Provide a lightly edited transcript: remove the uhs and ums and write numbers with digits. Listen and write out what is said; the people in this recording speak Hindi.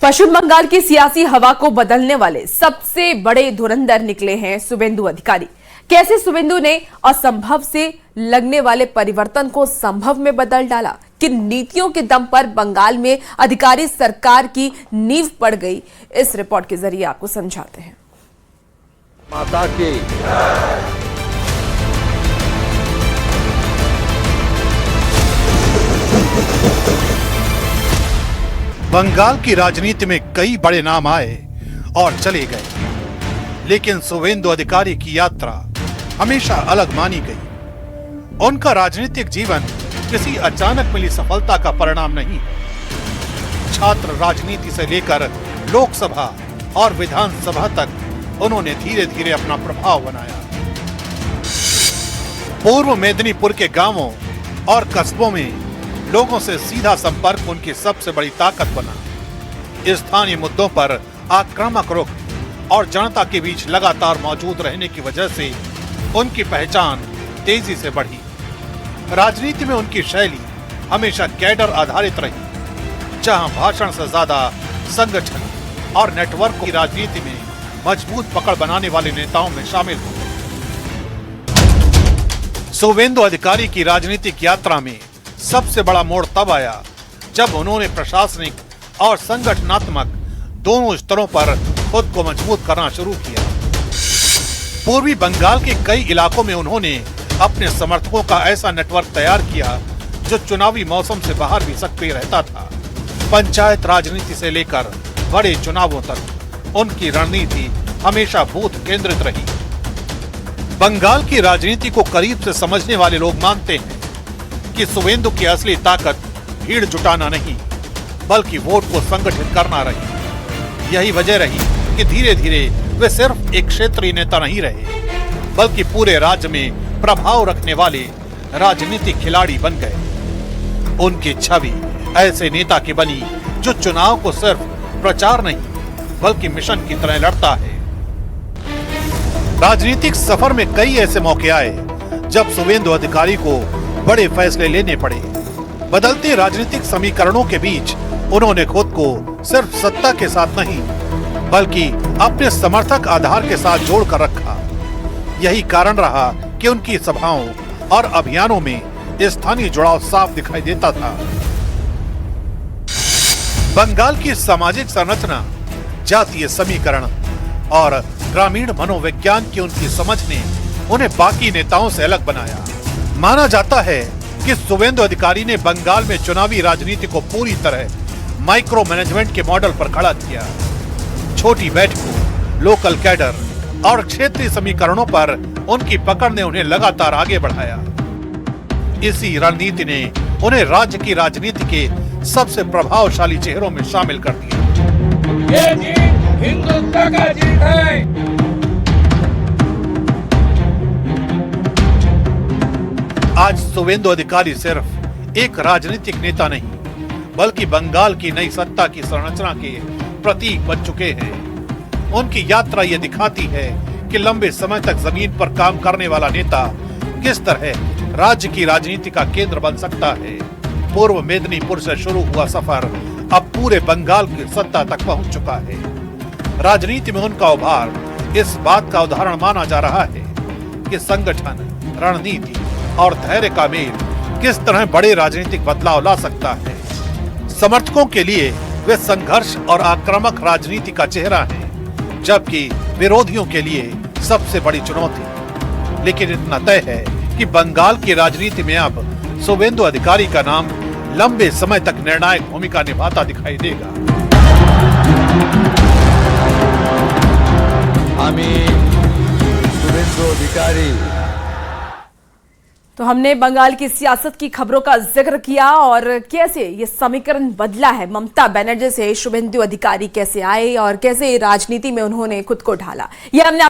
पश्चिम बंगाल की सियासी हवा को बदलने वाले सबसे बड़े धुरंधर निकले हैं शुभेंदु अधिकारी। कैसे शुभेंदु ने असंभव से लगने वाले परिवर्तन को संभव में बदल डाला, किन नीतियों के दम पर बंगाल में अधिकारी सरकार की नींव पड़ गई, इस रिपोर्ट के जरिए आपको समझाते हैं। माता की बंगाल की राजनीति में कई बड़े नाम आए और चले गए, लेकिन शुभेंदु अधिकारी की यात्रा हमेशा अलग मानी गई। उनका राजनीतिक जीवन किसी अचानक मिली सफलता का परिणाम नहीं है। छात्र राजनीति से लेकर लोकसभा और विधानसभा तक उन्होंने धीरे धीरे अपना प्रभाव बनाया। पूर्व मेदिनीपुर के गांवों और कस्बों में लोगों से सीधा संपर्क उनकी सबसे बड़ी ताकत बना। स्थानीय मुद्दों पर आक्रामक रुख और जनता के बीच लगातार मौजूद रहने की वजह से उनकी पहचान तेजी से बढ़ी। राजनीति में उनकी शैली हमेशा कैडर आधारित रही, जहां भाषण से ज्यादा संगठन और नेटवर्क की राजनीति में मजबूत पकड़ बनाने वाले नेताओं में शामिल हो गए। शुभेंदु अधिकारी की राजनीतिक यात्रा में सबसे बड़ा मोड़ तब आया जब उन्होंने प्रशासनिक और संगठनात्मक दोनों स्तरों पर खुद को मजबूत करना शुरू किया। पूर्वी बंगाल के कई इलाकों में उन्होंने अपने समर्थकों का ऐसा नेटवर्क तैयार किया जो चुनावी मौसम से बाहर भी सक्रिय रहता था। पंचायत राजनीति से लेकर बड़े चुनावों तक उनकी रणनीति हमेशा बूथ केंद्रित रही। बंगाल की राजनीति को करीब से समझने वाले लोग मानते हैं कि शुभेंदु की असली ताकत भीड़ जुटाना नहीं, बल्कि वोट को संगठित करना रही। यही वजह रही कि धीरे धीरे वे सिर्फ एक क्षेत्रीय नेता नहीं रहे, बल्कि पूरे राज्य में प्रभाव रखने वाले राजनीतिक खिलाड़ी बन गए। उनकी छवि ऐसे नेता की बनी जो चुनाव को सिर्फ प्रचार नहीं, बल्कि मिशन की तरह लड़ता है। राजनीतिक सफर में कई ऐसे मौके आए जब शुभेंदु अधिकारी को बड़े फैसले लेने पड़े। बदलते राजनीतिक समीकरणों के बीच उन्होंने खुद को सिर्फ सत्ता के साथ नहीं, बल्कि अपने समर्थक आधार के साथ जोड़कर रखा। यही कारण रहा कि उनकी सभाओं और अभियानों में स्थानीय जुड़ाव साफ दिखाई देता था। बंगाल की सामाजिक संरचना, जातीय समीकरण और ग्रामीण मनोविज्ञान की उनकी समझ ने उन्हें बाकी नेताओं से अलग बनाया। माना जाता है कि शुभेंदु अधिकारी ने बंगाल में चुनावी राजनीति को पूरी तरह माइक्रो मैनेजमेंट के मॉडल पर खड़ा किया। छोटी बैठकों, लोकल कैडर और क्षेत्रीय समीकरणों पर उनकी पकड़ ने उन्हें लगातार आगे बढ़ाया। इसी रणनीति ने उन्हें राज्य की राजनीति के सबसे प्रभावशाली चेहरों में शामिल कर दिया। ये जीत हिंदुत्व का जीत है। आज शुभेंदु अधिकारी सिर्फ एक राजनीतिक नेता नहीं, बल्कि बंगाल की नई सत्ता की संरचना के प्रतीक बन चुके हैं। उनकी यात्रा ये दिखाती है कि लंबे समय तक जमीन पर काम करने वाला नेता किस तरह राज्य की राजनीति का केंद्र बन सकता है। पूर्व मेदिनीपुर से शुरू हुआ सफर अब पूरे बंगाल की सत्ता तक पहुंच चुका है। राजनीति में उनका उभार इस बात का उदाहरण माना जा रहा है कि संगठन, रणनीति और धैर्य का मेल किस तरह बड़े राजनीतिक बदलाव ला सकता है। समर्थकों के लिए वे संघर्ष और आक्रामक राजनीति का चेहरा हैं, जबकि विरोधियों के लिए सबसे बड़ी चुनौती। लेकिन इतना तय है कि बंगाल की राजनीति में अब शुभेंदु अधिकारी का नाम लंबे समय तक निर्णायक भूमिका निभाता दिखाई देगा। शुभेंदु अधिकारी। तो हमने बंगाल की सियासत की खबरों का जिक्र किया और कैसे ये समीकरण बदला है। ममता बनर्जी से शुभेंदु अधिकारी कैसे आए और कैसे राजनीति में उन्होंने खुद को ढाला, ये हमने